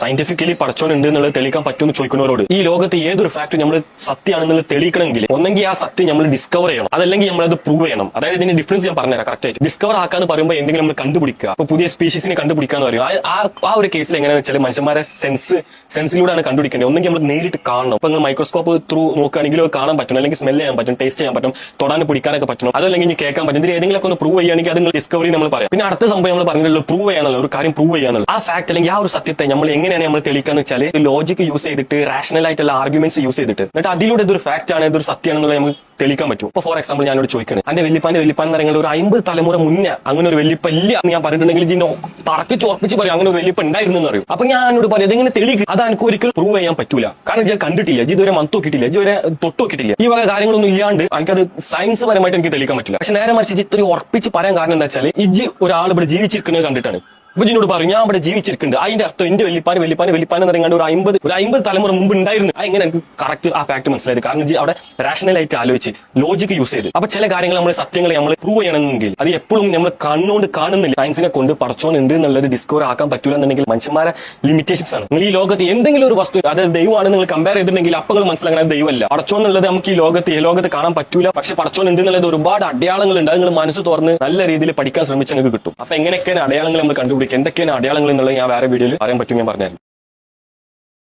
Scientifically പടച്ചോനുണ്ട് എന്നുള്ളത് തെളിയിക്കാൻ പറ്റുമെന്ന് ചോദിക്കുന്നവരോട് ഈ ലോകത്ത് ഏതൊരു ഫാക്ട് നമ്മൾ സത്യമാണെന്നുള്ളത് തെളിയിക്കണമെങ്കിൽ ഒന്നെങ്കിൽ ആ സത്യം നമ്മൾ ഡിസ്കവർ ചെയ്യണം, അതല്ലെങ്കിൽ നമ്മൾ അത് പ്രൂവ് ചെയ്യണം. അതായത് ഇതിന്റെ ഡിഫറൻസ് ഞാൻ പറഞ്ഞുതരാം കറക്റ്റ് ആയിട്ട്. ഡിസ്കവർ ആക്കാന്ന് പറയുമ്പോൾ എന്തെങ്കിലും നമ്മൾ കണ്ടുപിടിക്കുക, അപ്പൊ പുതിയ സ്പീഷീസിനെ കണ്ടുപിടിക്കാന്ന് പറയും. ആ ഒരു കേസിൽ എങ്ങനെയാണെന്ന് വെച്ചാൽ മനുഷ്യന്മാരെ സെൻസിലൂടെയാണ് കണ്ടുപിടിക്കേണ്ടത്. ഒന്നെങ്കിൽ നമ്മൾ നേരിട്ട് കാണണം. അപ്പൊ നിങ്ങൾ മൈക്രോസ്കോപ്പ് ത്രൂ നോക്കുകയാണെങ്കിൽ കാണാൻ പറ്റണം, അല്ലെങ്കിൽ സ്മെൽ ചെയ്യാൻ പറ്റും, ടേസ്റ്റ് ചെയ്യാൻ പറ്റും, തൊടാൻ പിടിക്കാനൊക്കെ പറ്റണം. അതല്ലെങ്കിൽ ഇനി കേൾക്കാൻ പറ്റും. ഇതിൽ ഏതെങ്കിലും ഒന്ന് പ്രൂവ് ചെയ്യുകയാണെങ്കിൽ അത് നിങ്ങൾ ഡിസ്കവറി നമ്മൾ പറയാം. പിന്നെ അടുത്ത സംഭവം നമ്മൾ പറഞ്ഞിട്ടുള്ളത് പ്രൂവ് ചെയ്യാനുള്ള ഒരു കാര്യം പ്രൂവ് ചെയ്യാനുള്ള ആ ഫാക്ട് അല്ലെങ്കിൽ ആ ഒരു സത്യത്തെ നമ്മൾ എങ്ങനെയാണ് നമ്മൾ തെളിയിക്കാന്ന് വെച്ചാൽ ലോജിക് യൂസ് ചെയ്തിട്ട് റാഷണൽ ആയിട്ടുള്ള ആർഗ്യുമെന്റ്സ് യൂസ് ചെയ്തിട്ട് എന്നിട്ട് അതിലൂടെ ഇതൊരു ഫാക്ട് ആണ്, ഇതൊരു സത്യമാണെന്നുള്ളത് നമുക്ക് തെളിയിക്കാൻ പറ്റും. ഇപ്പൊ ഫോർ എക്സാമ്പിൾ ഞാനോട് ചോദിക്കുന്നത് എന്റെ വെല്ലിപ്പാൻ എന്ന് പറയുന്നത് ഒരു 50 തലമുറ മുന്നേ അങ്ങനെ ഒരു വെല്ലിപ്പ ഇല്ല എന്ന് ഞാൻ പറഞ്ഞിട്ടുണ്ടെങ്കിൽ ഇതിന്റെ തറക്കിച്ച് ഉറപ്പിച്ച് പറയും അങ്ങനെ ഒരു വെല്ലിപ്പ ഉണ്ടായിരുന്നു എന്ന് പറയും. അപ്പൊ ഞാനോട് പറയും അതെങ്ങനെ തെളിയിക്കും? അത് എനിക്ക് ഒരിക്കലും പ്രൂവ് ചെയ്യാൻ പറ്റൂല. കാരണം ഞാൻ കണ്ടിട്ടില്ല, ഇതുവരെ മന്ത് നോക്കിയിട്ടില്ല, ഇതുവരെ തൊട്ട് നോക്കിയിട്ടില്ല. ഈ വക കാര്യങ്ങളൊന്നും ഇല്ലാണ്ട് എനിക്കത് സയൻസ് പരമായിട്ട് എനിക്ക് തെളിയിക്കാൻ പറ്റില്ല. പക്ഷെ നേരെ മറിച്ച് ഇത്രയും ഉറപ്പിച്ച് പറയാൻ കാരണം എന്താ വെച്ചാൽ ഇജ് ഒരാൾ ഇവിടെ ജീവിച്ചിരിക്കുന്നത് കണ്ടിട്ടാണ്. അപ്പൊ ഇതിനോട് പറയും ഞാൻ ഇവിടെ ജീവിച്ചിരിക്കുന്നുണ്ട്, അതിന്റെ അർത്ഥം എന്റെ വെല്ലിപ്പാൻ എന്ന് പറയുന്നത് ഒരു 50 തലമുറ മുമ്പ് ഉണ്ടായിരുന്നു. എങ്ങനെ എനിക്ക് കറക്റ്റ് ആ ഫാക്ട് മനസ്സിലായത്? കാരണം അവിടെ റാഷണൽ ആയിട്ട് ആലോചിച്ച് ലോജിക്ക് യൂസ് ചെയ്ത്. അപ്പൊ ചില കാര്യങ്ങൾ നമ്മൾ സത്യങ്ങൾ നമ്മൾ പ്രൂവ് ചെയ്യണമെങ്കിൽ അത് എപ്പോഴും നമ്മൾ കണ്ണുകൊണ്ട് കാണുന്നില്ല. സയൻസിനെ കൊണ്ട് പടച്ചോൻ ഉണ്ട് എന്നുള്ളത് ഡിസ്കവർ ആക്കാൻ പറ്റൂല എന്നുണ്ടെങ്കിൽ മനുഷ്യന്മാരെ ലിമിറ്റേഷൻസ് ആണ്. നിങ്ങൾ ഈ ലോകത്ത് എന്തെങ്കിലും ഒരു വസ്തു അതായത് ദൈവമാണ് നിങ്ങൾ കമ്പയർ ചെയ്തിട്ടുണ്ടെങ്കിൽ അപ്പോൾ മനസ്സിലാക്കാൻ ദൈവമല്ല. പടച്ചോൻ എന്നുള്ളത് നമുക്ക് ഈ ലോകത്ത് കാണാൻ പറ്റൂല. പക്ഷെ പടച്ചോൻ ഉണ്ട് എന്നുള്ളത് ഒരുപാട് അടയാളങ്ങൾ ഉണ്ട്. അത് നിങ്ങൾ മനസ്സ് തുറന്ന് നല്ല രീതിയിൽ പഠിക്കാൻ ശ്രമിച്ചാൽ നിങ്ങൾക്ക് കിട്ടും. അപ്പൊ എങ്ങനെയൊക്കെയാണ് അടയാളങ്ങൾ നമ്മൾ കണ്ടുപിടിക്കുക, എന്തൊക്കെയാണ് അടയാളങ്ങൾ എന്നുള്ളത് ഞാൻ വേറെ വീഡിയോയിൽ പറയാൻ പറ്റും, ഞാൻ പറഞ്ഞായിരുന്നു.